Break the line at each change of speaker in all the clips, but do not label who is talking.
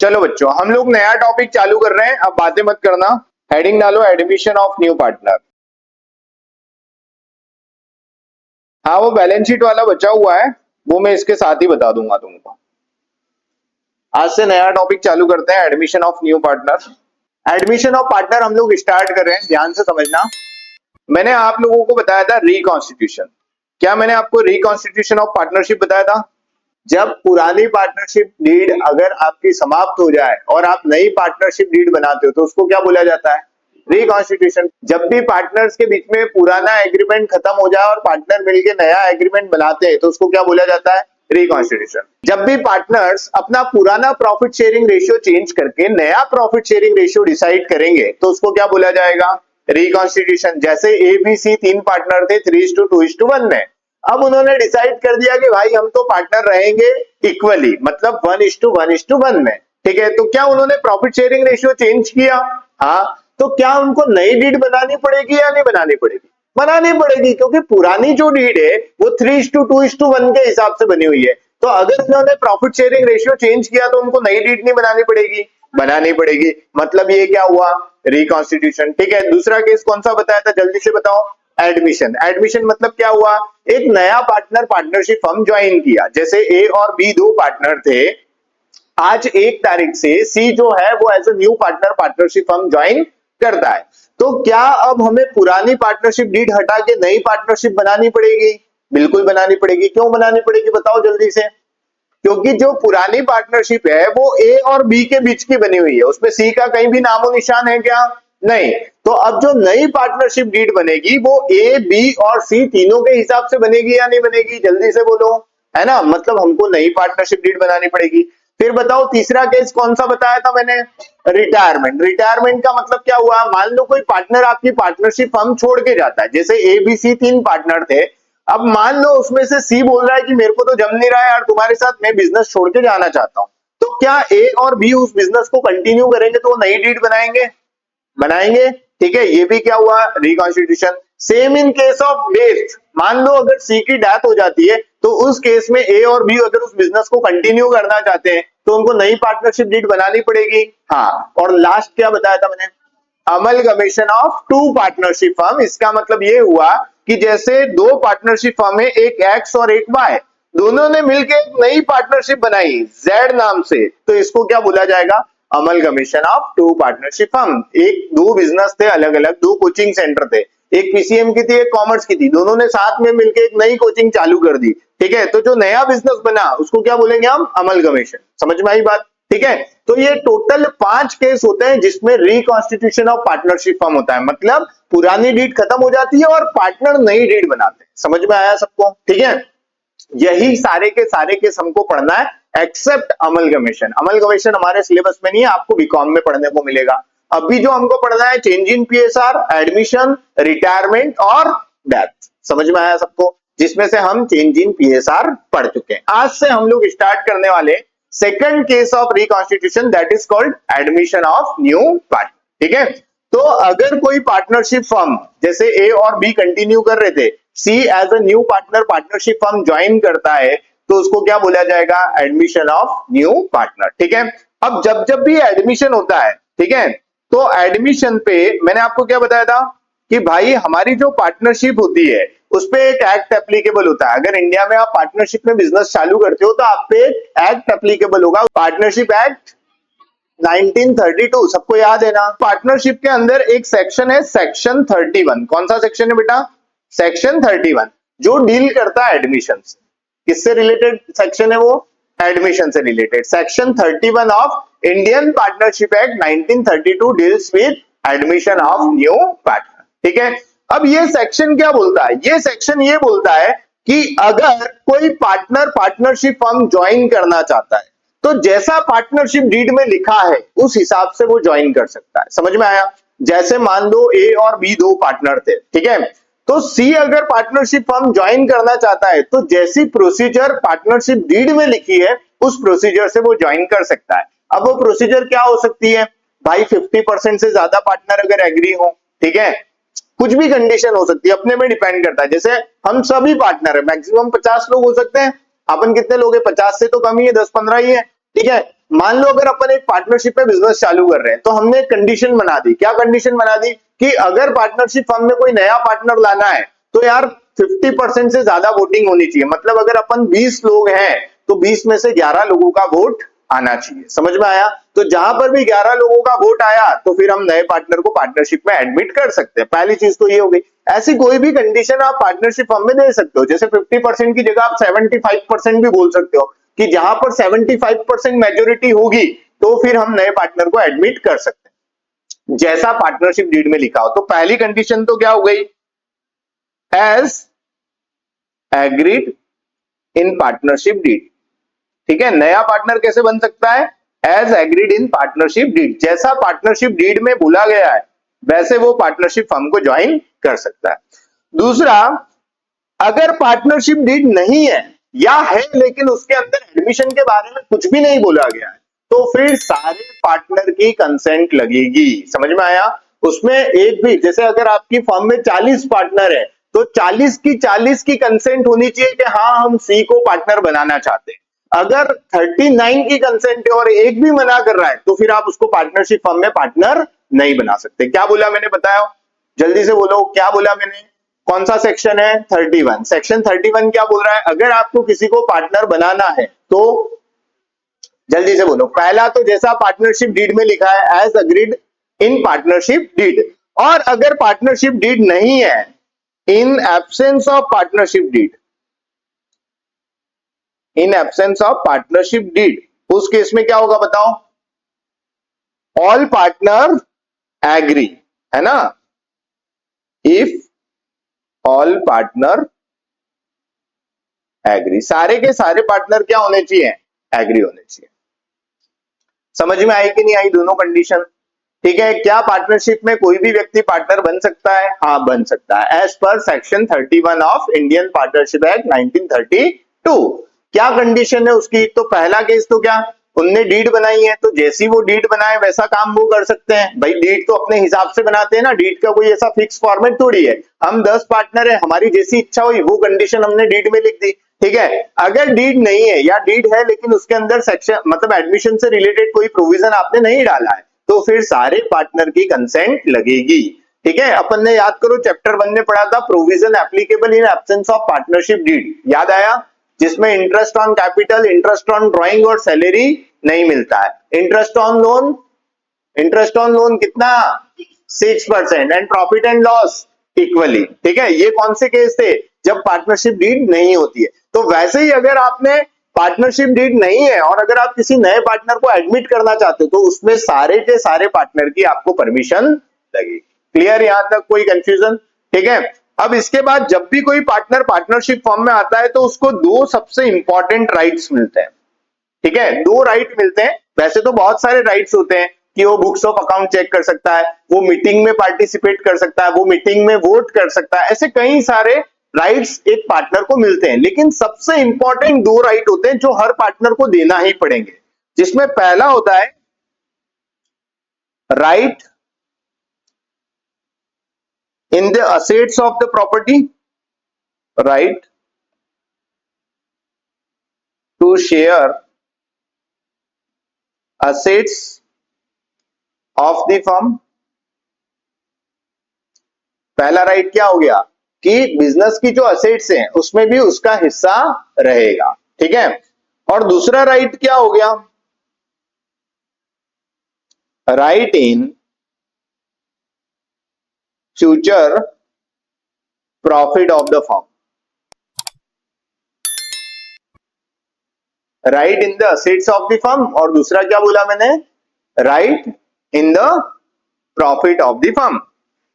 चलो बच्चों, हम लोग नया टॉपिक चालू कर रहे हैं। अब बातें मत करना, हेडिंग डालो एडमिशन ऑफ न्यू पार्टनर। हाँ, वो बैलेंस शीट वाला बचा हुआ है, वो मैं इसके साथ ही बता दूंगा तुमको। आज से नया टॉपिक चालू करते हैं, admission of new partner. Admission of partner हम लोग स्टार्ट कर रहे हैं, ध्यान से समझना। मैंने आप लोगों को बताया था रिकॉन्स्टिट्यूशन। क्या मैंने आपको रिकॉन्स्टिट्यूशन ऑफ पार्टनरशिप बताया था? जब पुरानी पार्टनरशिप डीड अगर आपकी समाप्त हो जाए और आप नई पार्टनरशिप डीड बनाते हो तो उसको क्या बोला जाता है? रिकॉन्स्टिट्यूशन। जब भी पार्टनर्स के बीच में पुराना एग्रीमेंट खत्म हो जाए और पार्टनर मिलकर नया एग्रीमेंट बनाते हैं तो उसको क्या बोला जाता है? रिकॉन्स्टिट्यूशन। जब भी पार्टनर्स अपना पुराना प्रॉफिट शेयरिंग रेशियो चेंज करके नया प्रॉफिट शेयरिंग रेशियो डिसाइड करेंगे तो उसको क्या बोला जाएगा? रिकॉन्स्टिट्यूशन। जैसे एबीसी 3 पार्टनर थे 3:2:1 में। अब उन्होंने डिसाइड कर दिया कि भाई हम तो पार्टनर रहेंगे इक्वली, मतलब 1:1:1 में। ठीक है, तो क्या उन्होंने प्रॉफिट शेयरिंग रेशियो चेंज किया? हाँ, तो क्या उनको नई डीड बनानी पड़ेगी या नहीं बनानी पड़ेगी? बनानी पड़ेगी, क्योंकि पुरानी जो डीड है वो 3:2:1 के हिसाब से बनी हुई है। तो अगर उन्होंने प्रॉफिट शेयरिंग रेशियो चेंज किया तो उनको नई डीड नहीं बनानी पड़ेगी? बनानी पड़ेगी। मतलब ये क्या हुआ? रिकॉन्स्टिट्यूशन। ठीक है, दूसरा केस कौन सा बताया था, जल्दी से बताओ। एडमिशन। एडमिशन मतलब क्या हुआ? एक नया पार्टनर पार्टनरशिप फर्म ज्वाइन किया। जैसे ए और बी 2 पार्टनर थे, आज 1 तारीख से सी जो है वो as a new partner partnership firm join करता है। तो क्या अब हमें पुरानी पार्टनरशिप डीड हटा के नई पार्टनरशिप बनानी पड़ेगी? बिल्कुल बनानी पड़ेगी। क्यों बनानी पड़ेगी बताओ जल्दी से। क्योंकि जो पुरानी पार्टनरशिप है वो ए और बी के बीच की बनी हुई है, उसमें सी का कहीं भी नामो निशान है क्या? नहीं। तो अब जो नई पार्टनरशिप डीड बनेगी वो ए बी और सी तीनों के हिसाब से बनेगी या नहीं बनेगी? जल्दी से बोलो, है ना। मतलब हमको नई पार्टनरशिप डीड बनानी पड़ेगी। फिर बताओ तीसरा केस कौन सा बताया था मैंने? रिटायरमेंट। रिटायरमेंट का मतलब क्या हुआ? मान लो कोई पार्टनर आपकी पार्टनरशिप फर्म छोड़ के जाता है। जैसे ए बी सी 3 पार्टनर थे, अब मान लो उसमें से सी बोल रहा है कि मेरे को तो जम नहीं रहा है यार तुम्हारे साथ, मैं बिजनेस छोड़ के जाना चाहता हूं। तो क्या ए और बी उस बिजनेस को कंटिन्यू करेंगे तो वो नई डीड बनाएंगे? बनाएंगे। ठीक है, ये भी क्या हुआ? Reconstitution. Same in case of death. मान लो अगर सी की डेथ हो जाती है तो उस केस में ए और बी अगर उस बिजनेस को कंटिन्यू करना चाहते हैं तो उनको नई पार्टनरशिप डीड बनानी पड़ेगी। हाँ, और लास्ट क्या बताया था मैंने? Amalgamation of 2 partnership firm. इसका मतलब ये हुआ कि जैसे 2 पार्टनरशिप फर्म है, एक एक्स और एक वाई, दोनों ने मिलकर एक नई पार्टनरशिप बनाई जेड नाम से, तो इसको क्या बोला जाएगा? Amalgamation of 2 partnership firm. एक 2 बिजनेस थे अलग अलग, 2 कोचिंग सेंटर थे, एक पीसीएम की थी एक कॉमर्स की थी, दोनों ने साथ में मिलकर एक नई कोचिंग चालू कर दी। ठीक है, तो जो नया बिजनेस बना उसको क्या बोलेंगे हम? अमलगमेशन। समझ में आई बात? ठीक है, तो ये टोटल 5 केस होते हैं जिसमें रिकॉन्स्टिट्यूशन ऑफ पार्टनरशिप फर्म होता है। मतलब पुरानी डीड खत्म हो जाती है और पार्टनर नई डीड बनाते हैं। समझ में आया सबको? ठीक है, यही सारे के सारे केस हमको पढ़ना है एक्सेप्ट अमलगमेशन। अमलगमेशन हमारे सिलेबस में नहीं है, आपको बीकॉम में पढ़ने को मिलेगा। अभी जो हमको पढ़ना है change in PSR, admission, retirement और डेथ। समझ में आया सबको? जिसमें से हम चेंज इन पीएसआर पढ़ चुके हैं। आज से हम लोग स्टार्ट करने वाले second case of reconstitution, that is called admission of new partner. ठीक है, तो अगर कोई पार्टनरशिप फर्म जैसे ए और बी कंटिन्यू कर रहे थे, C as a new partner partnership firm join करता है तो उसको क्या बोला जाएगा? Admission of new partner. ठीक है, अब जब जब भी एडमिशन होता है, ठीक है, तो एडमिशन पे मैंने आपको क्या बताया था कि भाई हमारी जो पार्टनरशिप होती है उस पे एक एक्ट एप्लीकेबल होता है। अगर इंडिया में आप पार्टनरशिप में बिजनेस चालू करते हो तो आप पे एक्ट एप्लीकेबल होगा, पार्टनरशिप एक्ट 1932। सबको याद है ना? पार्टनरशिप के अंदर एक सेक्शन है सेक्शन 31। कौन सा सेक्शन है बेटा? सेक्शन 31, जो डील करता है एडमिशन से। किससे रिलेटेड सेक्शन है वो? एडमिशन से related. Section 31 of Indian partnership act 1932 deals with admission of new partner. ठीक है, अब ये सेक्शन क्या बोलता है? ये सेक्शन ये बोलता है कि अगर कोई पार्टनर पार्टनरशिप फर्म ज्वाइन करना चाहता है तो जैसा पार्टनरशिप डीड में लिखा है उस हिसाब से वो ज्वाइन कर सकता है। समझ में आया? जैसे मान लो ए और बी 2 पार्टनर थे, ठीक है, तो सी अगर पार्टनरशिप फर्म ज्वाइन करना चाहता है तो जैसी प्रोसीजर पार्टनरशिप डीड में लिखी है उस प्रोसीजर से वो ज्वाइन कर सकता है। अब वो प्रोसीजर क्या हो सकती है भाई? 50% से ज्यादा पार्टनर अगर एग्री हो, ठीक है, कुछ भी कंडीशन हो सकती है, अपने में डिपेंड करता है। जैसे हम सभी पार्टनर है, मैक्सिमम 50 लोग हो सकते हैं। अपन कितने लोग हैं? 50 से तो कम ही है, 10-15 ही है। ठीक है, मान लो अगर अपन एक पार्टनरशिप में बिजनेस चालू कर रहे हैं तो हमने एक कंडीशन बना दी। क्या कंडीशन बना दी कि अगर पार्टनरशिप फर्म में कोई नया पार्टनर लाना है तो यार 50% से ज्यादा वोटिंग होनी चाहिए। मतलब अगर अपन 20 लोग हैं तो 20 में से 11 लोगों का वोट आना चाहिए। समझ में आया? तो जहां पर भी 11 लोगों का वोट आया तो फिर हम नए पार्टनर को पार्टनरशिप में एडमिट कर सकते हैं। पहली चीज तो ये हो गई। ऐसी कोई भी कंडीशन आप पार्टनरशिप फर्म में दे सकते हो। जैसे 50% की जगह आप 75% भी बोल सकते हो कि जहां पर 75% मेजोरिटी होगी तो फिर हम नए पार्टनर को एडमिट कर सकते हैं, जैसा पार्टनरशिप डीड में लिखा हो। तो पहली कंडीशन तो क्या हो गई? As agreed in partnership deed. ठीक है, नया पार्टनर कैसे बन सकता है? As agreed in partnership deed. जैसा पार्टनरशिप डीड में बोला गया है वैसे वो पार्टनरशिप फर्म को ज्वाइन कर सकता है। दूसरा, अगर पार्टनरशिप डीड नहीं है या है लेकिन उसके अंदर एडमिशन के बारे में कुछ भी नहीं बोला गया है तो फिर सारे पार्टनर की कंसेंट लगेगी। समझ में आया? उसमें एक भी, जैसे अगर आपकी फर्म में 40 पार्टनर है तो 40 की कंसेंट होनी चाहिए कि हाँ हम सी को पार्टनर बनाना चाहते हैं। अगर 39 की कंसेंट है और एक भी मना कर रहा है तो फिर आप उसको पार्टनरशिप फर्म में पार्टनर नहीं बना सकते। क्या बोला मैंने? बताया, जल्दी से बोलो क्या बोला मैंने? कौन सा सेक्शन है? 31। सेक्शन 31 क्या बोल रहा है? अगर आपको किसी को पार्टनर बनाना है तो जल्दी से बोलो। पहला तो जैसा पार्टनरशिप डीड में लिखा है as agreed in partnership deed, और अगर पार्टनरशिप डीड नहीं है in absence of partnership deed, in absence of partnership deed, उस केस में क्या होगा बताओ? ऑल पार्टनर एग्री, है ना? इफ ऑल पार्टनर एग्री, सारे के सारे पार्टनर क्या होने चाहिए? एग्री होने चाहिए। समझ में आई कि नहीं आई दोनों कंडीशन? ठीक है, क्या पार्टनरशिप में कोई भी व्यक्ति पार्टनर बन सकता है? हाँ बन सकता है, as per section 31 of Indian partnership act 1932। क्या कंडीशन है उसकी? तो पहला केस तो क्या, उनने डीड बनाई है तो जैसी वो डीड बनाए वैसा काम वो कर सकते हैं। भाई डीड तो अपने हिसाब से बनाते हैं ना, डीड का कोई ऐसा फिक्स फॉर्मेट थोड़ी है। हम 10 पार्टनर है, हमारी जैसी इच्छा हुई वो कंडीशन हमने डीड में लिख दी। ठीक है, अगर डीड नहीं है या डीड है लेकिन उसके अंदर सेक्शन मतलब एडमिशन से रिलेटेड कोई प्रोविजन आपने नहीं डाला है तो फिर सारे पार्टनर की कंसेंट लगेगी। ठीक है, अपन ने याद करो चैप्टर 1 में पढ़ा था provision applicable in absence of partnership deed, याद आया? जिसमें interest on capital, interest on drawing और सैलरी नहीं मिलता है। इंटरेस्ट ऑन लोन कितना? 6% and profit and loss equally. ठीक है, ये कौन से केस थे? जब पार्टनरशिप डीड नहीं होती है। तो वैसे ही अगर आपने पार्टनरशिप डीड नहीं है और अगर आप किसी नए पार्टनर को एडमिट करना चाहते हो तो उसमें सारे के सारे पार्टनर की आपको परमिशन लगेगी। क्लियर? यहां तक कोई कंफ्यूजन? ठीक है, अब इसके बाद जब भी कोई पार्टनर पार्टनरशिप फॉर्म में आता है तो उसको दो सबसे इंपॉर्टेंट राइट्स मिलते हैं। ठीक है, दो राइट मिलते हैं। वैसे तो बहुत सारे राइट्स होते हैं कि वो बुक्स ऑफ अकाउंट चेक कर सकता है, वो मीटिंग में पार्टिसिपेट कर सकता है, वो मीटिंग में वोट कर सकता है, ऐसे कई सारे राइट्स एक पार्टनर को मिलते हैं। लेकिन सबसे इंपॉर्टेंट दो राइट होते हैं जो हर पार्टनर को देना ही पड़ेंगे, जिसमें पहला होता है right in the assets of the property, right to share assets of the firm. पहला राइट क्या हो गया कि बिजनेस की जो असेट्स हैं उसमें भी उसका हिस्सा रहेगा। ठीक है, और दूसरा राइट क्या हो गया? Right in future profit of the firm, right in the assets of the firm, और दूसरा क्या बोला मैंने? Right in the profit of the firm.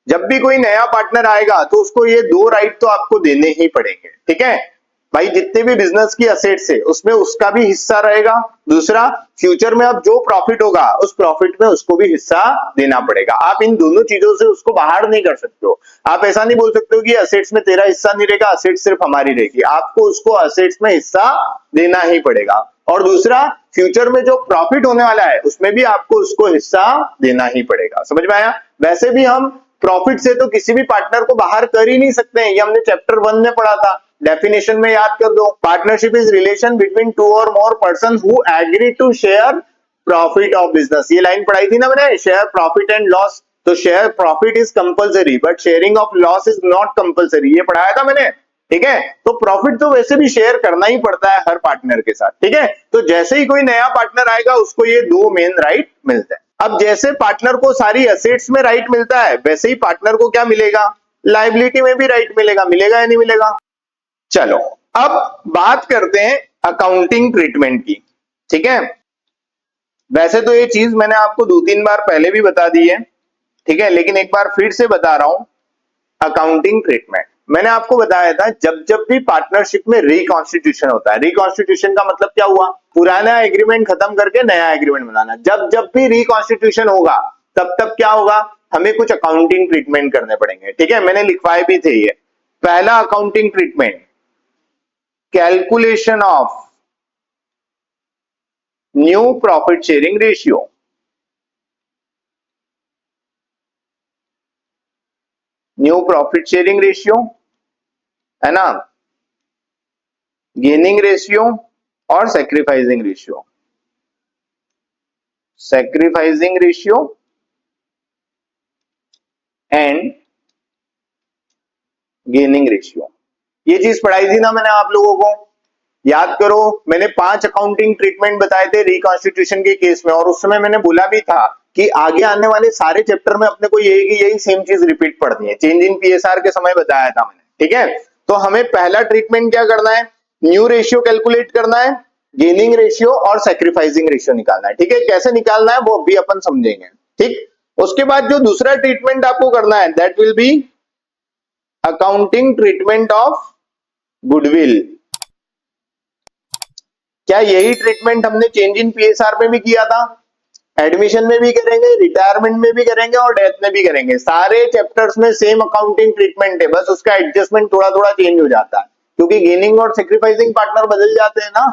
जब भी कोई नया पार्टनर आएगा तो उसको ये दो राइट तो आपको देने ही पड़ेंगे। ठीक है भाई, जितने भी बिजनेस की असेट्स है उसमें उसका भी हिस्सा रहेगा। दूसरा, फ्यूचर में अब जो प्रॉफिट होगा उस प्रॉफिट में उसको भी हिस्सा देना पड़ेगा। आप इन दोनों चीजों से उसको बाहर नहीं कर सकते हो। आप ऐसा नहीं बोल सकते हो कि असेट्स में तेरा हिस्सा नहीं रहेगा, असेट्स सिर्फ हमारी रहेगी। आपको उसको असेट्स में हिस्सा देना ही पड़ेगा। और दूसरा, फ्यूचर में जो प्रॉफिट होने वाला है उसमें भी आपको उसको हिस्सा देना ही पड़ेगा। समझ में आया? वैसे भी हम प्रॉफिट से तो किसी भी पार्टनर को बाहर कर ही नहीं सकते हैं, ये हमने चैप्टर 1 में पढ़ा था। डेफिनेशन में याद कर दो, partnership is relation between two और more person who agree to share profit of business, ये लाइन पढ़ाई थी ना मैंने, शेयर प्रॉफिट एंड लॉस। तो share profit is compulsory but sharing of loss is not compulsory, ये पढ़ाया था मैंने। ठीक है, तो प्रॉफिट तो वैसे भी शेयर करना ही पड़ता है हर पार्टनर के साथ। ठीक है, तो जैसे ही कोई नया पार्टनर आएगा उसको ये दो मेन राइट मिलते हैं। अब जैसे पार्टनर को सारी एसेट्स में राइट मिलता है, वैसे ही पार्टनर को क्या मिलेगा, लायबिलिटी में भी राइट मिलेगा। मिलेगा या नहीं मिलेगा? चलो अब बात करते हैं अकाउंटिंग ट्रीटमेंट की। ठीक है, वैसे तो ये चीज मैंने आपको 2-3 बार पहले भी बता दी है, ठीक है, लेकिन एक बार फिर से बता रहा हूं। अकाउंटिंग ट्रीटमेंट मैंने आपको बताया था, जब जब भी पार्टनरशिप में रिकॉन्स्टिट्यूशन होता है, रिकॉन्स्टिट्यूशन का मतलब क्या हुआ, पुराना एग्रीमेंट खत्म करके नया एग्रीमेंट बनाना। जब जब भी रिकॉन्स्टिट्यूशन होगा तब तब क्या होगा, हमें कुछ अकाउंटिंग ट्रीटमेंट करने पड़ेंगे। ठीक है, मैंने लिखवाए भी थे ये। पहला accounting treatment, calculation of new profit sharing ratio. New profit sharing ratio है ना, गेनिंग रेशियो और sacrificing ratio. Sacrificing ratio and gaining ratio, ये चीज पढ़ाई थी ना मैंने आप लोगों को, याद करो। मैंने 5 अकाउंटिंग ट्रीटमेंट बताए थे रिकॉन्स्टिट्यूशन के केस में, और उस समय मैंने बोला भी था कि आगे आने वाले सारे चैप्टर में अपने को यही सेम चीज रिपीट पढ़नी है। चेंज इन पीएसआर के समय बताया था मैंने। ठीक है, तो हमें पहला ट्रीटमेंट क्या करना है, न्यू रेशियो कैलकुलेट करना है, गेनिंग रेशियो और सैक्रिफाइसिंग रेशियो निकालना है। ठीक है, कैसे निकालना है वो अभी अपन समझेंगे। ठीक, उसके बाद जो दूसरा ट्रीटमेंट आपको करना है, that will B accounting treatment of goodwill. क्या यही ट्रीटमेंट हमने चेंज इन पीएसआर में भी किया था, एडमिशन में भी करेंगे, रिटायरमेंट में भी करेंगे और डेथ में भी करेंगे। सारे चैप्टर्स में सेम अकाउंटिंग ट्रीटमेंट है, बस उसका एडजस्टमेंट थोड़ा थोड़ा चेंज हो जाता है क्योंकि गेनिंग और सेक्रीफाइसिंग पार्टनर बदल जाते हैं ना।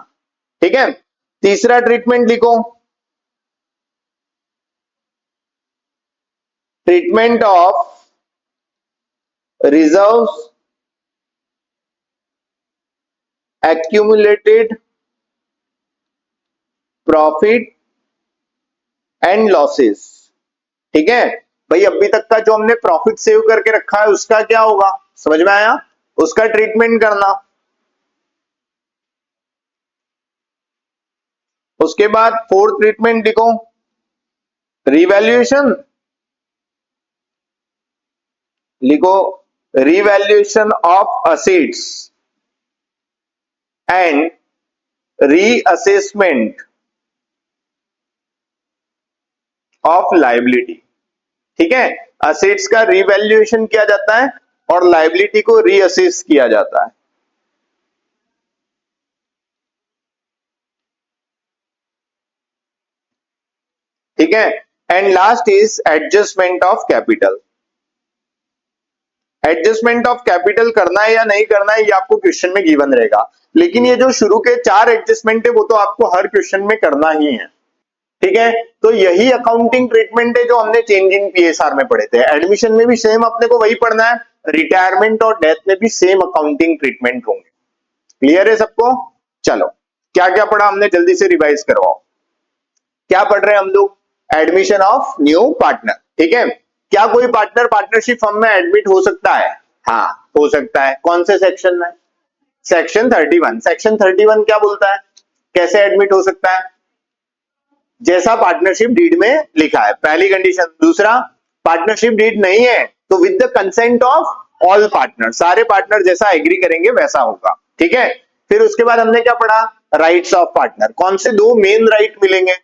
ठीक है, तीसरा ट्रीटमेंट लिखो, treatment of reserves accumulated profit and losses. ठीक है भाई, अभी तक का जो हमने प्रॉफिट सेव करके रखा है उसका क्या होगा, समझ में आया, उसका ट्रीटमेंट करना। उसके बाद फोर्थ ट्रीटमेंट लिखो, रिवैल्यूएशन लिखो, revaluation of assets and reassessment of liability. ठीक है, असेट्स का रिवैल्यूएशन किया जाता है और लायबिलिटी को रीअसेस किया जाता है। ठीक है, and last is adjustment of capital. Adjustment of capital करना है या नहीं करना है ये आपको क्वेश्चन में गिवन रहेगा, लेकिन ये जो शुरू के 4 एडजस्टमेंट है वो तो आपको हर क्वेश्चन में करना ही है। ठीक है, तो यही अकाउंटिंग ट्रीटमेंट है जो हमने चेंज इन पीएसआर में पढ़े थे। एडमिशन में भी सेम अपने को वही पढ़ना है, रिटायरमेंट और डेथ में भी सेम अकाउंटिंग ट्रीटमेंट होंगे। क्लियर है सबको? चलो, क्या क्या पढ़ा हमने, जल्दी से रिवाइज करवाओ। क्या पढ़ रहे हैं हम लोग, एडमिशन ऑफ न्यू पार्टनर। ठीक है, क्या कोई पार्टनर पार्टनरशिप फर्म में एडमिट हो सकता है? हाँ हो सकता है। कौन से सेक्शन में? सेक्शन 31। सेक्शन 31 क्या बोलता है, कैसे एडमिट हो सकता है? जैसा पार्टनरशिप डीड में लिखा है, पहली कंडीशन। दूसरा, पार्टनरशिप डीड नहीं है तो with the consent of all partner, सारे पार्टनर जैसा एग्री करेंगे वैसा होगा। ठीक है, फिर उसके बाद हमने क्या पढ़ा, राइट्स ऑफ पार्टनर। कौन से 2 मेन राइट मिलेंगे,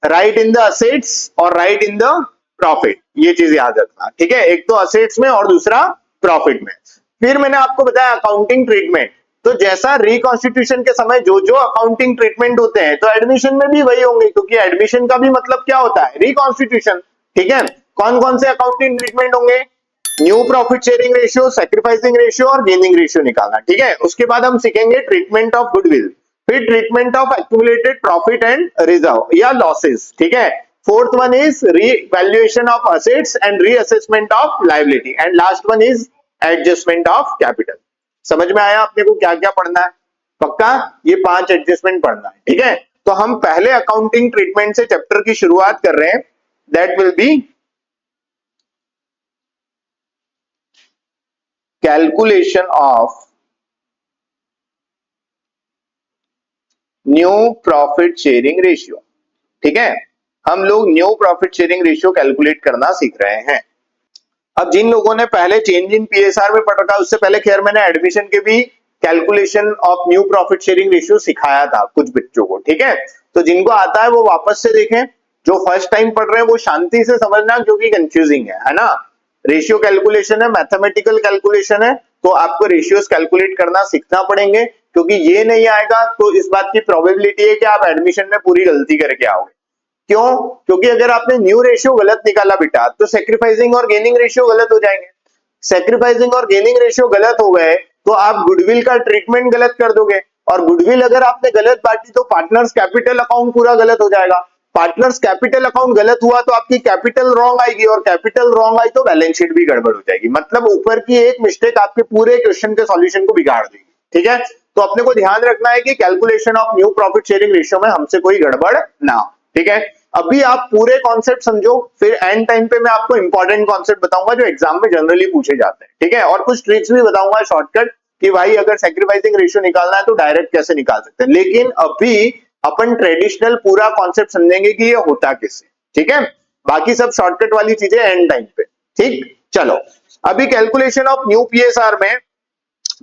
राइट इन द असेट्स और राइट इन द प्रॉफिट, ये चीज याद रखना। ठीक है, एक तो असेट्स में और दूसरा प्रॉफिट में। फिर मैंने आपको बताया अकाउंटिंग ट्रीटमेंट, तो जैसा रिकॉन्स्टिट्यूशन के समय जो जो अकाउंटिंग ट्रीटमेंट होते हैं तो एडमिशन में भी वही होंगे, क्योंकि एडमिशन का भी मतलब क्या होता है, रिकॉन्स्टिट्यूशन। ठीक है, कौन कौन से अकाउंटिंग ट्रीटमेंट होंगे, new profit sharing ratio, sacrificing ratio और गेनिंग रेशियो निकालना। ठीक है, उसके बाद हम सीखेंगे ट्रीटमेंट ऑफ गुडविल, फिर treatment of accumulated profit and reserve या लॉसेस। ठीक है, fourth one is revaluation of assets and reassessment of liability, and last one is adjustment of capital. समझ में आया अपने को क्या क्या पढ़ना है? पक्का ये 5 एडजस्टमेंट पढ़ना है। ठीक है, तो हम पहले अकाउंटिंग ट्रीटमेंट से चैप्टर की शुरुआत कर रहे हैं, that will B calculation of new profit sharing ratio. ठीक है, हम लोग new profit sharing ratio calculate करना सीख रहे हैं। अब जिन लोगों ने पहले चेंज इन पीएसआर में पढ़ रखा, उससे पहले खैर मैंने एडमिशन के भी calculation of new profit sharing ratio सिखाया था कुछ बच्चों को। ठीक है, तो जिनको आता है वो वापस से देखें, जो फर्स्ट टाइम पढ़ रहे हैं वो शांति से समझना, क्योंकि कंफ्यूजिंग है ना। रेशियो कैलकुलेशन है, मैथमेटिकल कैलकुलेशन है, तो आपको रेशियोज कैलकुलेट करना सीखना पड़ेंगे, क्योंकि ये नहीं आएगा तो इस बात की प्रोबेबिलिटी है कि आप एडमिशन में पूरी गलती करके आओगे। क्यों? क्योंकि अगर आपने न्यू रेशियो गलत निकाला बेटा, तो सेक्रीफाइसिंग और गेनिंग रेशियो गलत हो जाएंगे। सेक्रीफाइसिंग और गेनिंग रेशियो गलत हो गए तो आप गुडविल का ट्रीटमेंट गलत कर दोगे, और गुडविल अगर आपने गलत बांटी तो पार्टनर्स कैपिटल अकाउंट पूरा गलत हो जाएगा। पार्टनर्स कैपिटल अकाउंट गलत हुआ तो आपकी कैपिटल रॉन्ग आएगी, और कैपिटल रॉन्ग आई तो बैलेंस शीट भी गड़बड़ हो जाएगी। मतलब ऊपर की एक मिस्टेक आपके पूरे क्वेश्चन के सॉल्यूशन को बिगाड़ देगी। ठीक है, तो अपने को ध्यान रखना है कि calculation of new profit sharing ratio में हमसे कोई गड़बड़ ना हो। ठीक है, अभी आप पूरे कॉन्सेप्ट समझो, फिर एंड टाइम पे मैं आपको इंपॉर्टेंट कॉन्सेप्ट बताऊंगा जो एग्जाम में जनरली पूछे जाते हैं। ठीक है, और कुछ ट्रिक्स भी बताऊंगा शॉर्टकट कि भाई अगर सैक्रिफाइसिंग रेशियो निकालना है तो डायरेक्ट कैसे निकाल सकते हैं। लेकिन अभी अपन ट्रेडिशनल पूरा कॉन्सेप्ट समझेंगे कि ये होता कैसे। ठीक है, बाकी सब शॉर्टकट वाली चीजें एंड टाइम पे। ठीक, चलो अभी कैलकुलेशन ऑफ न्यू पीएसआर में,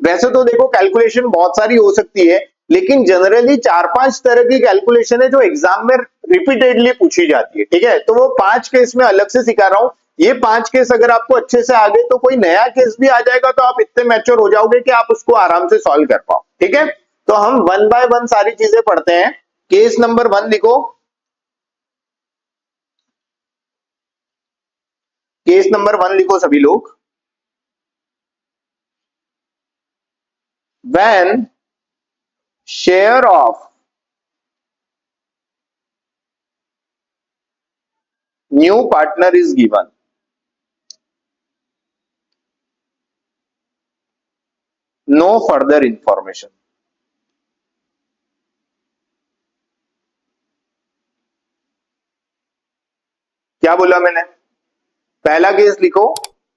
वैसे तो देखो कैलकुलेशन बहुत सारी हो सकती है, लेकिन जनरली 4-5 तरह की कैलकुलेशन है जो एग्जाम में रिपीटेडली पूछी जाती है। ठीक है, तो वो 5 केस में अलग से सिखा रहा हूं। ये 5 केस अगर आपको अच्छे से आ गए तो कोई नया केस भी आ जाएगा तो आप इतने मैच्योर हो जाओगे कि आप उसको आराम से सॉल्व कर पाओ। ठीक है, तो हम 1 बाय 1 सारी चीजें पढ़ते हैं। केस नंबर 1 लिखो, केस नंबर 1 लिखो सभी लोग। When share of new partner is given, no further information। क्या बोला मैंने? पहला केस लिखो,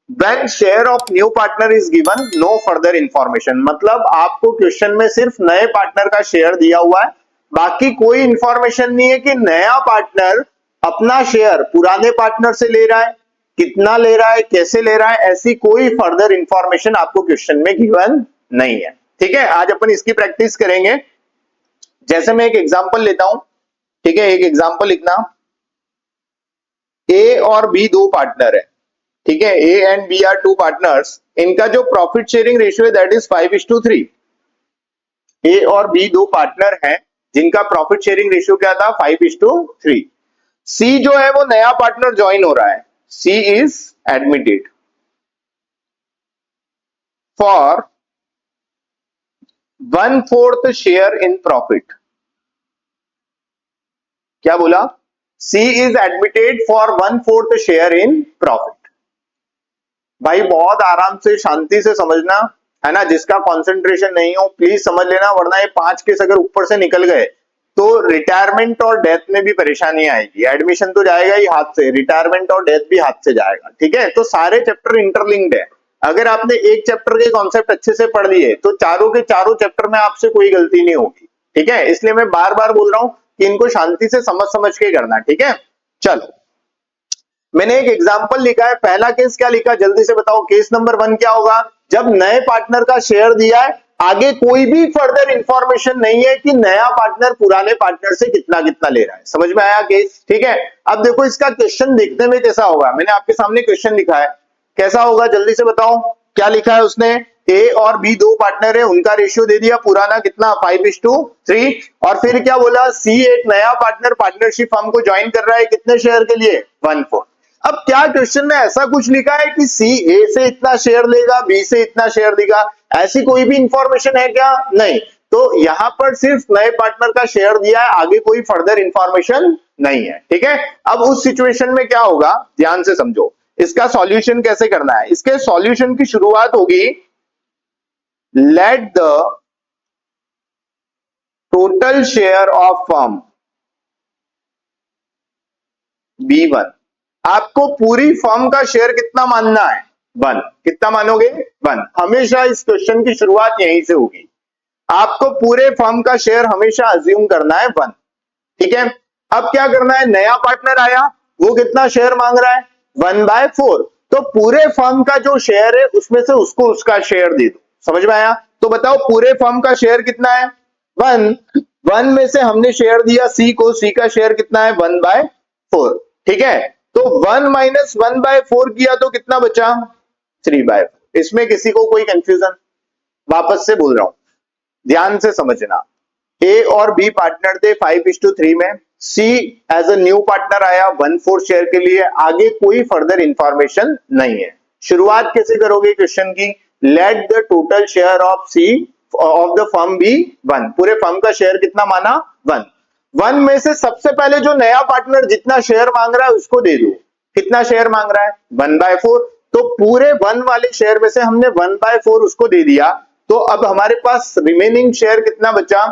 when share of new partner is given, no further information। मतलब आपको क्वेश्चन में सिर्फ नए पार्टनर का शेयर दिया हुआ है, बाकी कोई इंफॉर्मेशन नहीं है कि नया पार्टनर अपना शेयर पुराने पार्टनर से ले रहा है, कितना ले रहा है, कैसे ले रहा है, ऐसी कोई फर्दर इंफॉर्मेशन आपको क्वेश्चन में गिवन नहीं है। ठीक है, आज अपन इसकी प्रैक्टिस करेंगे। जैसे मैं एक एग्जांपल लेता हूं। ठीक है, एक एग्जांपल लिखना, ए और बी दो पार्टनर है। ठीक है, A and B are two partners, इनका जो प्रॉफिट शेयरिंग रेशियो है दैट इज 5:3। ए और बी दो पार्टनर हैं जिनका प्रॉफिट शेयरिंग रेशियो क्या था? 5:3। सी जो है वो नया पार्टनर ज्वाइन हो रहा है, C is admitted for 1/4 share in profit. क्या बोला? C is admitted for 1/4 share in profit. भाई बहुत आराम से शांति से समझना है ना, जिसका कंसंट्रेशन नहीं हो प्लीज समझ लेना, वरना ये 5 केस अगर ऊपर से निकल गए तो रिटायरमेंट और डेथ में भी परेशानी आएगी। एडमिशन तो जाएगा ही हाथ से, रिटायरमेंट और डेथ भी हाथ से जाएगा। ठीक है, तो सारे चैप्टर इंटरलिंक्ड है। अगर आपने एक चैप्टर के कॉन्सेप्ट अच्छे से पढ़ लिए तो चारों के चारों चैप्टर में आपसे कोई गलती नहीं होगी। ठीक है, इसलिए मैं बार बार बोल रहा हूं कि इनको शांति से समझ समझ के करना। ठीक है, चलो मैंने एक एग्जांपल लिखा है। पहला केस क्या लिखा जल्दी से बताओ? केस नंबर 1 क्या होगा? जब नए पार्टनर का शेयर दिया है, आगे कोई भी फर्दर इंफॉर्मेशन नहीं है कि नया पार्टनर पुराने पार्टनर से कितना कितना ले रहा है। समझ में आया केस? ठीक है, अब देखो इसका क्वेश्चन देखने में कैसा होगा। मैंने आपके सामने क्वेश्चन लिखा है, कैसा होगा जल्दी से बताओ? क्या लिखा है उसने? ए और बी दो पार्टनर है, उनका रेशियो दे दिया पुराना कितना? 5:3। और फिर क्या बोला? सी एक नया पार्टनर पार्टनरशिप फर्म को ज्वाइन कर रहा है, कितने शेयर के लिए? 1/4। अब क्या क्वेश्चन में ऐसा कुछ लिखा है कि सी ए से इतना शेयर लेगा, बी से इतना शेयर देगा? ऐसी कोई भी इंफॉर्मेशन है क्या? नहीं। तो यहां पर सिर्फ नए पार्टनर का शेयर दिया है, आगे कोई फर्दर इंफॉर्मेशन नहीं है। ठीक है, अब उस सिचुएशन में क्या होगा ध्यान से समझो। इसका सॉल्यूशन कैसे करना है? इसके सॉल्यूशन की शुरुआत होगी, late the total share of firm B1। आपको पूरी फर्म का शेयर कितना मानना है? 1। कितना मानोगे? 1। हमेशा इस क्वेश्चन की शुरुआत यहीं से होगी। आपको पूरे फर्म का शेयर हमेशा अज्यूम करना है 1। ठीक है, अब क्या करना है? नया पार्टनर आया, वो कितना शेयर मांग रहा है? 1/4। तो पूरे फर्म का जो शेयर है उसमें से उसको उसका शेयर दे दो। समझ में आया? तो बताओ पूरे फर्म का शेयर कितना है? 1। 1 में से हमने शेयर दिया सी को, सी का शेयर कितना है? 1/4। ठीक है, तो 1 माइनस 1/4 किया तो कितना बचा? 3/4। इसमें किसी को कोई कंफ्यूजन? वापस से बोल रहा हूं, ध्यान से समझना। ए और बी पार्टनर थे 5:3 में। सी एज अ न्यू पार्टनर आया 1/4 शेयर के लिए। आगे कोई फर्दर इंफॉर्मेशन नहीं है। शुरुआत कैसे करोगे क्वेश्चन की? Let the total share of C of the firm be 1। पूरे फर्म का शेयर कितना माना? 1। 1 में से सबसे पहले जो नया पार्टनर जितना शेयर मांग रहा है उसको दे दो। कितना शेयर मांग रहा है? 1/4। तो पूरे 1 वाले शेयर में से हमने 1/4 उसको दे दिया। तो अब हमारे पास रिमेनिंग शेयर कितना बचा?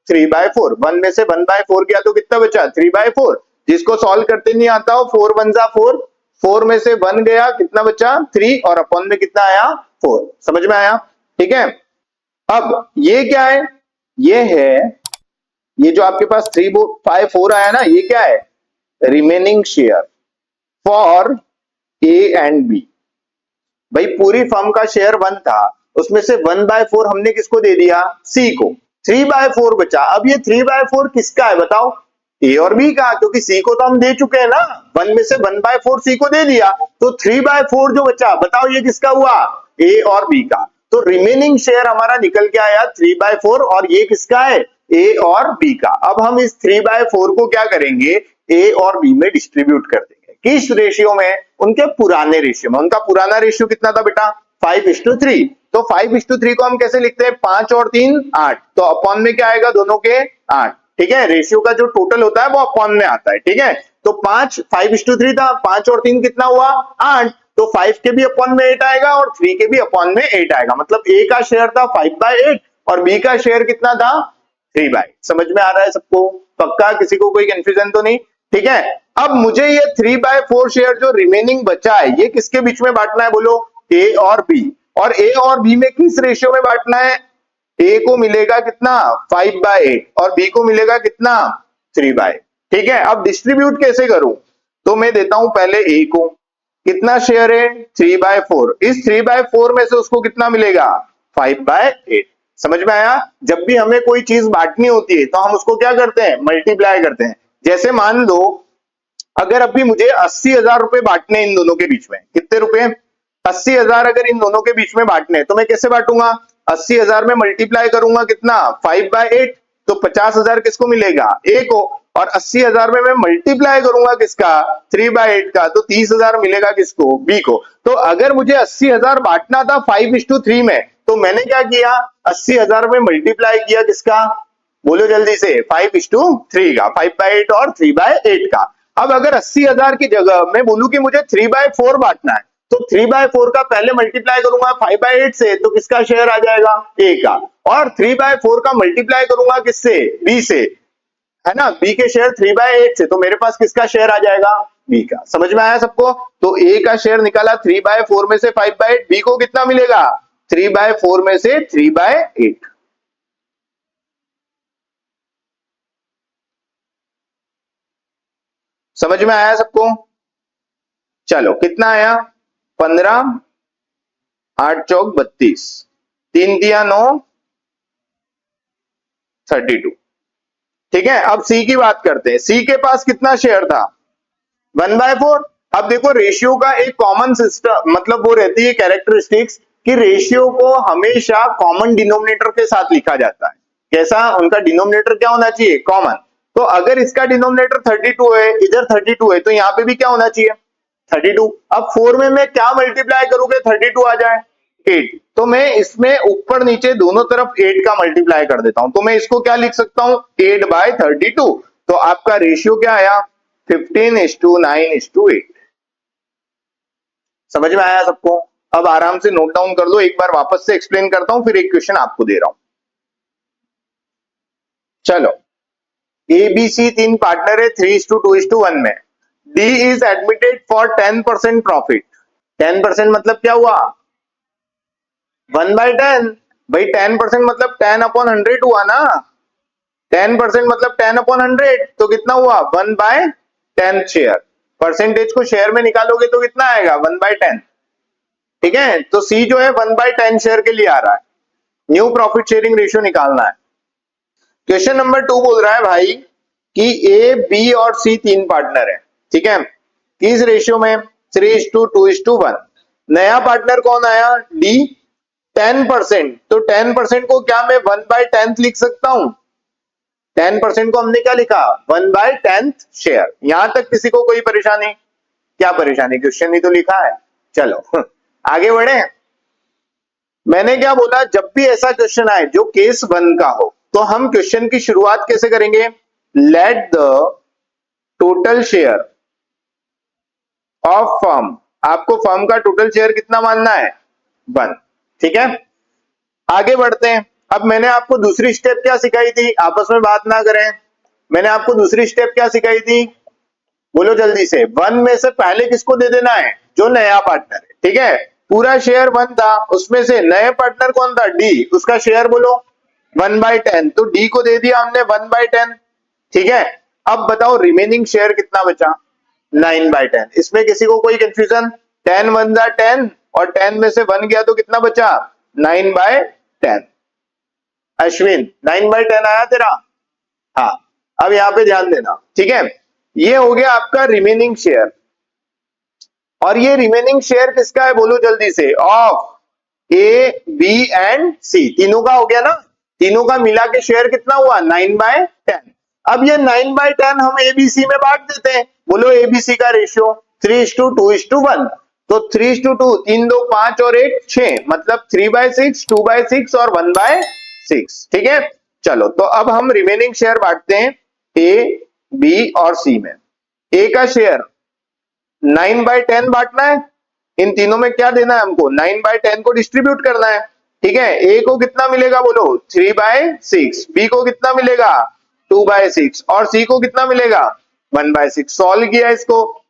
3/4। 1 में से 1/4 किया तो कितना बचा? 3/4। जिसको सॉल्व करते नहीं आता हो, 4 1 जा 4, 4 में से 1 गया, कितना बचा? 3, और अपॉन में कितना आया? 4। समझ में आया? ठीक है, अब ये क्या है? ये है, ये जो आपके पास 3/4 आया ना, ये क्या है? Remaining share for A and B. भाई पूरी फर्म का शेयर 1 था, उसमें से 1/4 हमने किसको दे दिया? सी को। 3/4 बचा। अब ये 3/4 किसका है बताओ? ए और बी का, क्योंकि सी को तो हम दे चुके हैं ना। 1 में से 1/4 सी को दे दिया, तो 3/4 जो बचा, बताओ ये किसका हुआ? ए और बी का। तो रिमेनिंग शेयर हमारा निकल के आया 3/4, और ये किसका है? ए और बी का। अब हम इस 3/4 को क्या करेंगे? ए और बी में डिस्ट्रीब्यूट कर देंगे। किस रेशियो में? उनके पुराने रेशियो में। उनका पुराना रेशियो कितना था बेटा? 5:3। तो 5:3 को हम कैसे लिखते हैं? 5 और 3 8। तो अपॉन में क्या आएगा? दोनों के 8। ठीक है, रेशियो का जो टोटल होता है वो अपॉन में आता है। ठीक है, तो 5:3 था, 5 और 3 कितना हुआ? 8। तो 5 के भी अपॉन में 8 आएगा और 3 के भी अपॉन में 8 आएगा। मतलब ए का शेयर था 5/8 और बी का शेयर कितना था? 3/8। समझ में आ रहा है सबको? पक्का? किसी को कोई कंफ्यूजन तो नहीं? ठीक है, अब मुझे ये 3/4 शेयर जो रिमेनिंग बचा है, ये किसके बीच में बांटना है बोलो? ए और बी। और ए और बी में किस रेशियो में बांटना है? ए को मिलेगा कितना? 5/8 और बी को मिलेगा कितना? 3/8। ठीक है, अब डिस्ट्रीब्यूट कैसे करूं? तो मैं देता हूं पहले ए को। कितना शेयर है? 3/4। इस 3/4 में से उसको कितना मिलेगा? 5/8। समझ में आया? जब भी हमें कोई चीज बांटनी होती है तो हम उसको क्या करते हैं? मल्टीप्लाई करते हैं। जैसे मान लो अगर अभी मुझे 80,000 रुपए बांटने इन दोनों के बीच में, कितने रुपए? 80,000 अगर इन दोनों के बीच में बांटने, तो मैं कैसे बांटूंगा? 80,000 में मल्टीप्लाई करूंगा कितना? 5/8। तो 50,000 किसको मिलेगा? ए को। और 80,000 में मैं मल्टीप्लाई करूंगा किसका? 3/8 का, तो 30,000 मिलेगा किसको? बी को। तो अगर मुझे 80,000 बांटना था 5:3 में, तो मैंने क्या किया? 80,000 में मल्टीप्लाई किया किसका? बोलो जल्दी से। 5:3 का, 5/8 और 3/8 का। अब अगर 80,000 की जगह मैं बोलूं कि मुझे 3/4 बांटना है, तो 3/4 का पहले मल्टीप्लाई करूंगा 5/8 से, तो किसका शेयर आ जाएगा? ए का। और 3/4 का मल्टीप्लाई करूंगा किससे? बी से, है ना। बी के शेयर 3/8 से, तो मेरे पास किसका शेयर आ जाएगा? बी का। समझ में आया सबको? तो ए का शेयर निकाला 3/4 में से 5/8, बी को कितना मिलेगा? 3/4 में से 3/8। समझ में आया सबको? चलो, कितना आया? 15, 8 चौक 32, 3 दिया 9, 32। ठीक है, अब सी की बात करते हैं। सी के पास कितना शेयर था? 1/4। अब देखो रेशियो का एक कॉमन सिस्टम, मतलब वो रहती है कैरेक्टरिस्टिक्स कि रेशियो को हमेशा कॉमन डिनोमिनेटर के साथ लिखा जाता है। कैसा? उनका डिनोमिनेटर क्या होना चाहिए? कॉमन। तो अगर इसका डिनोमिनेटर 32 है, इधर 32 है, तो यहाँ पे भी क्या होना चाहिए? 32। अब 4 में मैं क्या मल्टीप्लाई करूंगे 32 आ जाए? 8। तो मैं इसमें ऊपर नीचे दोनों तरफ 8 का मल्टीप्लाई कर देता हूं। तो मैं इसको क्या लिख सकता हूं? 8/32। तो आपका रेशियो क्या आया? 15:9:8। समझ में आया सबको? अब आराम से नोट डाउन कर लो। एक बार वापस से एक्सप्लेन करता हूं, फिर एक क्वेश्चन आपको दे रहा हूं। चलो, ए बी सी 3 पार्टनर है 3:2:1 में। D is admitted for 10% profit. 10% मतलब क्या हुआ? 1/10। भाई 10% मतलब 10/100 हुआ ना। 10% मतलब 10/100, तो कितना हुआ? 1/10 शेयर। परसेंटेज को शेयर में निकालोगे तो कितना आएगा? 1/10। ठीक है, तो सी जो है 1/10 शेयर के लिए आ रहा है। न्यू प्रॉफिट शेयरिंग रेशियो निकालना है। क्वेश्चन नंबर 2 बोल रहा है भाई कि ए, बी और सी 3 पार्टनर है। ठीक है, किस रेशियो में? 3:2:1। नया पार्टनर कौन आया? डी। 10%, तो 10% को क्या मैं 1/10 लिख सकता हूं? 10% को हमने क्या लिखा? 1/10 शेयर। यहां तक किसी को कोई परेशानी? क्या परेशानी? क्वेश्चन ही तो लिखा है। चलो आगे बढ़े। मैंने क्या बोला? जब भी ऐसा क्वेश्चन आए जो केस 1 का हो, तो हम क्वेश्चन की शुरुआत कैसे करेंगे? Late the total share of firm. आपको फर्म का टोटल शेयर कितना मानना है? 1। ठीक है, आगे बढ़ते हैं। अब मैंने आपको दूसरी स्टेप क्या सिखाई थी? आपस में बात ना करें। मैंने आपको दूसरी स्टेप क्या सिखाई थी? बोलो जल्दी से। 1 में से पहले किसको दे देना है? जो नया पार्टनर है। ठीक है, पूरा शेयर 1 था, उसमें से नए पार्टनर कौन था? डी। उसका शेयर बोलो 1/10, तो डी को दे दिया हमने 1/10। ठीक है, अब बताओ रिमेनिंग शेयर कितना बचा? 9/10। इसमें किसी को कोई कंफ्यूजन? 10 1 जा 10 और 10 में से 1 गया तो कितना बचा? 9/10। अश्विन 9/10 आया तेरा? हाँ, अब यहां पे ध्यान देना। ठीक है, ये हो गया आपका रिमेनिंग शेयर। और ये रिमेनिंग शेयर किसका है? बोलो जल्दी से। ऑफ ए, बी एंड सी। तीनों का हो गया ना। तीनों का मिला के शेयर कितना हुआ? 9/10। अब ये 9/10 हम एबीसी में बांट देते हैं। बोलो एबीसी का रेशियो 3:2:1। तो 3:2, 3 2 5 और 1 6, मतलब 3/6, 2/6 और 1/6। ठीक है, चलो तो अब हम रिमेनिंग शेयर बांटते हैं ए, बी और सी में। ए का शेयर 9/10 बांटना है। इन तीनों में क्या देना है हमको? 9/10 को डिस्ट्रीब्यूट करना है। ठीक है, ए को कितना मिलेगा? बोलो 3/6। बी को कितना मिलेगा? 2/6 और सी को कितना मिलेगा? 1/6। सॉल्व किया इसको।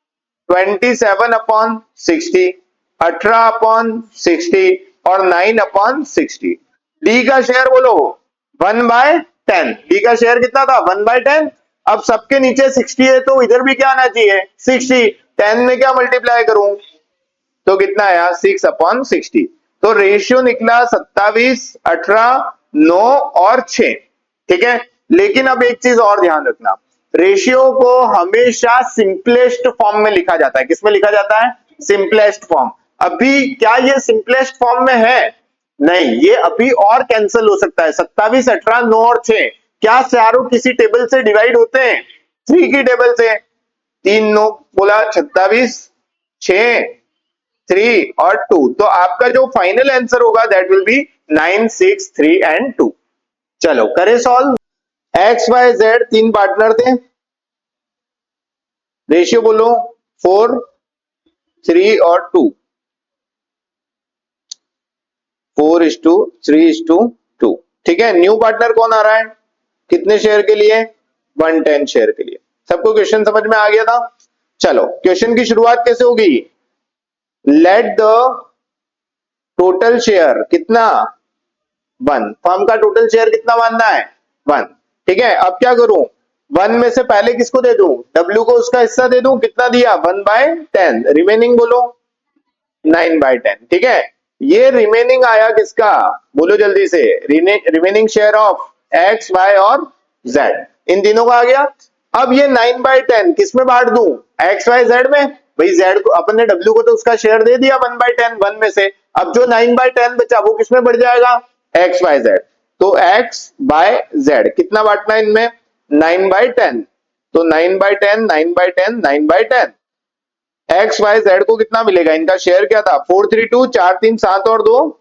27/60, 18/60 और 9/60। डी का शेयर बोलो 1/10। डी का शेयर कितना था? 1/10। अब सबके नीचे 60 है, तो इधर भी क्या आना चाहिए? 60। 10 में क्या मल्टीप्लाई करूं? तो कितना आया? 6/60। तो रेशियो निकला 27, 18, 9 और 6। ठीक है, लेकिन अब एक चीज और ध्यान रखना। रेशियो को हमेशा सिंपलेस्ट फॉर्म में लिखा जाता है। किसमें लिखा जाता है? Simplest form. अभी क्या ये सिंपलेस्ट फॉर्म में है? नहीं, ये अभी और कैंसिल हो सकता है। 27, 18, 9 और 6 क्या चारों किसी टेबल से डिवाइड होते हैं? 3 की टेबल से। 3 9 बोला 27, 6, 3 और 2। तो आपका जो फाइनल आंसर होगा दैट विल बी 9 6 3 एंड 2। चलो करें solve. X Y Z 3 partner थे। रेशियो बोलो 4 3 और 2। 4:3:2। ठीक है, न्यू पार्टनर कौन आ रहा है? कितने शेयर के लिए? 110 शेयर के लिए। सबको क्वेश्चन समझ में आ गया था? चलो क्वेश्चन की शुरुआत कैसे होगी? लेट द टोटल शेयर कितना? 1। फर्म का टोटल शेयर कितना मानना है? 1। ठीक है, अब क्या करूं? 1 में से पहले किसको दे दूं? W को उसका हिस्सा दे दूं। कितना दिया? 1/10। रिमेनिंग बोलो 9/10। ठीक है, ये रिमेनिंग आया किसका? बोलो जल्दी से। Remaining share of X, Y और जेड, इन तीनों का आ गया। अब ये 9/10 किस में बांट दूं? एक्स, वाई, जेड में। भाई जेड को अपन ने W को तो उसका शेयर दे दिया 1/10 1 में से। अब जो 9/10 बचा वो किस में बढ़ जाएगा? X, Y, Z. तो एक्स बाय जेड कितना बांटना है इनमें? 9/10। तो 9/10 9/10 9/10। एक्स वाई जेड को कितना मिलेगा? इनका शेयर क्या था? 4 3 2, 4 3 7 और 2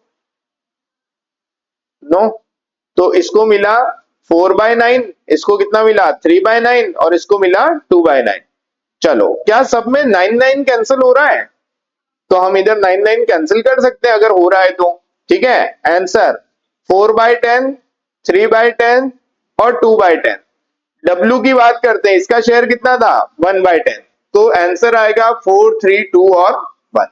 9। तो इसको मिला 4/9, इसको कितना मिला? 3/9 और इसको मिला 2/9। चलो क्या सब में 9 9 कैंसिल हो रहा है? तो हम इधर 9 9 कैंसिल कर सकते हैं अगर हो रहा है तो। ठीक है, आंसर 4/10, 3/10 और 2/10। W की बात करते हैं, इसका शेयर कितना था? 1/10। तो आंसर आएगा 4, 3, 2 और 1।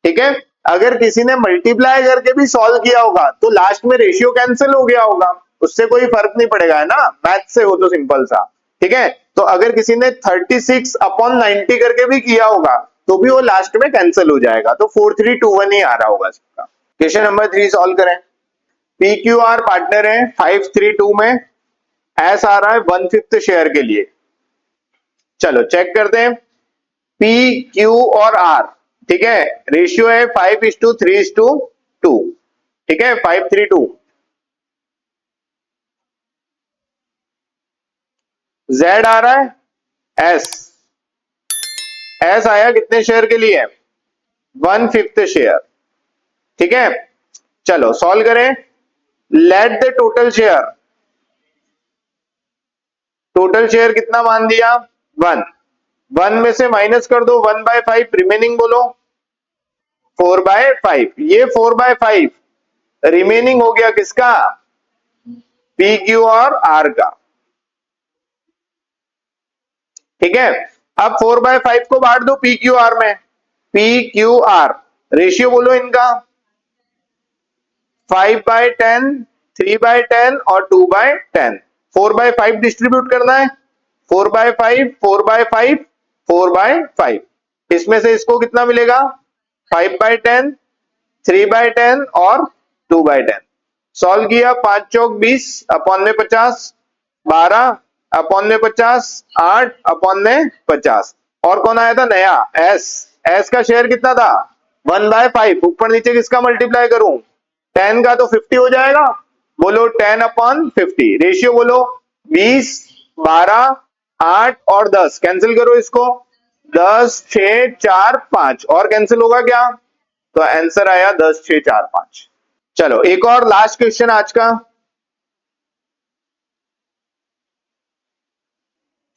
ठीक है, अगर किसी ने मल्टीप्लाई करके भी सॉल्व किया होगा तो लास्ट में रेशियो कैंसिल हो गया होगा, उससे कोई फर्क नहीं पड़ेगा, है ना, मैथ से हो तो सिंपल सा। ठीक है, तो अगर किसी ने 36/90 करके भी किया होगा तो भी वो लास्ट में कैंसिल हो जाएगा, तो 4, 3, 2, 1 ही आ रहा होगा सबका। क्वेश्चन नंबर 3 सॉल्व करें। पी क्यू आर पार्टनर है 5, 3, 2 में, एस आ रहा है 1/5 शेयर के लिए। चलो चेक करते हैं, पी क्यू और आर, ठीक है, रेशियो है 5:3:2, ठीक है, 5, 3, 2। जेड आ रहा है एस, एस आया कितने शेयर के लिए, 1/5 शेयर। ठीक है, चलो सॉल्व करें। Late the total share, total share कितना मान दिया, 1, 1 में से माइनस कर दो 1/5, रिमेनिंग बोलो 4/5। ये 4/5 रिमेनिंग हो गया किसका, पी क्यू और आर का। ठीक है, अब 4/5 को बांट दो पी क्यू आर में, पी क्यू आर रेशियो बोलो इनका 5/10, 3/10 और 2/10। 4/5 डिस्ट्रीब्यूट करना है, 4/5, 4/5, 4/5, इसमें से इसको कितना मिलेगा, 5/10, 3/10 और 2/10। सॉल्व किया, 5 चौक 20, अपॉन में 50, 12 अपॉन में 50, 8 अपॉन में 50। और कौन आया था नया, एस, एस का शेयर कितना था 1/5, ऊपर नीचे किसका मल्टीप्लाई करूं, 10 का तो 50 हो जाएगा, बोलो 10/50। रेशियो बोलो 20, 12, 8 और 10, कैंसिल करो इसको, 10, 6, 4, 5, और कैंसिल होगा क्या, तो आंसर आया 10, 6, 4, 5। चलो एक और लास्ट क्वेश्चन आज का,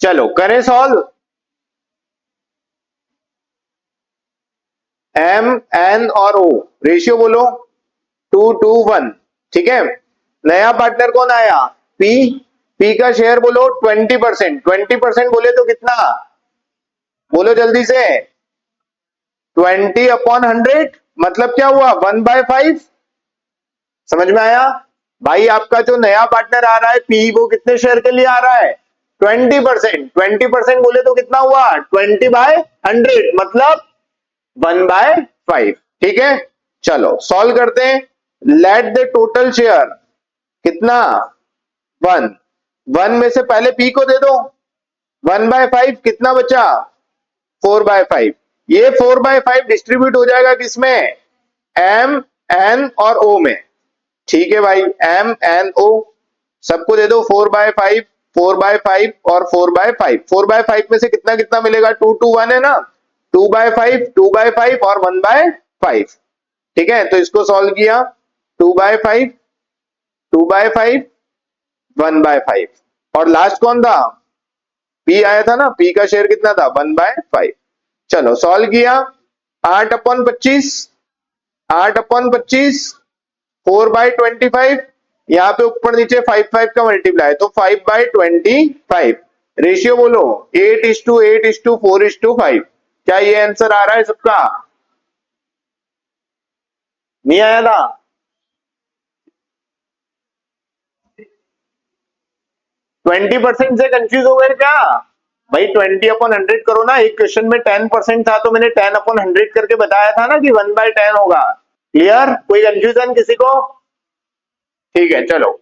चलो करें सॉल्व। एम, एन और ओ, रेशियो बोलो 2, 2, 1। ठीक है, नया पार्टनर कौन आया, पी, पी का शेयर बोलो 20%, 20% बोले तो कितना, बोलो जल्दी से, 20/100, मतलब क्या हुआ 1/5। समझ में आया भाई, आपका जो नया पार्टनर आ रहा है पी, वो कितने शेयर के लिए आ रहा है, 20%, 20% बोले तो कितना हुआ 20/100, मतलब 1/5। ठीक है, चलो सॉल्व करते हैं। लेट द टोटल शेयर कितना, 1, 1 में से पहले पी को दे दो 1/5, कितना बचा 4/5। ये 4/5 डिस्ट्रीब्यूट हो जाएगा किसमें, एम, एन और ओ में। ठीक है भाई, एम, एन, ओ सबको दे दो 4/5, 4/5 और 4/5। 4/5 में से कितना कितना मिलेगा, 2, 2, 1 है ना, 2/5, 2/5 और 1/5। ठीक है, तो इसको सॉल्व किया, 2/5, 2/5, 1/5, और लास्ट कौन था, पी आया था ना, पी का शेयर कितना था 1/5। चलो सॉल्व किया, 8/25, 8/25, 4/25, यहाँ पे ऊपर नीचे 5, 5 का मल्टीप्लाई, तो 5/25। रेशियो बोलो 8:8:4:5। क्या ये आंसर आ रहा है सबका, नहीं आया था, 20% से कंफ्यूज हो गए क्या भाई, 20/100 करो ना, एक क्वेश्चन में 10% था तो मैंने 10/100 करके बताया था ना कि 1/10 होगा। क्लियर, कोई कंफ्यूजन किसी को, ठीक है चलो।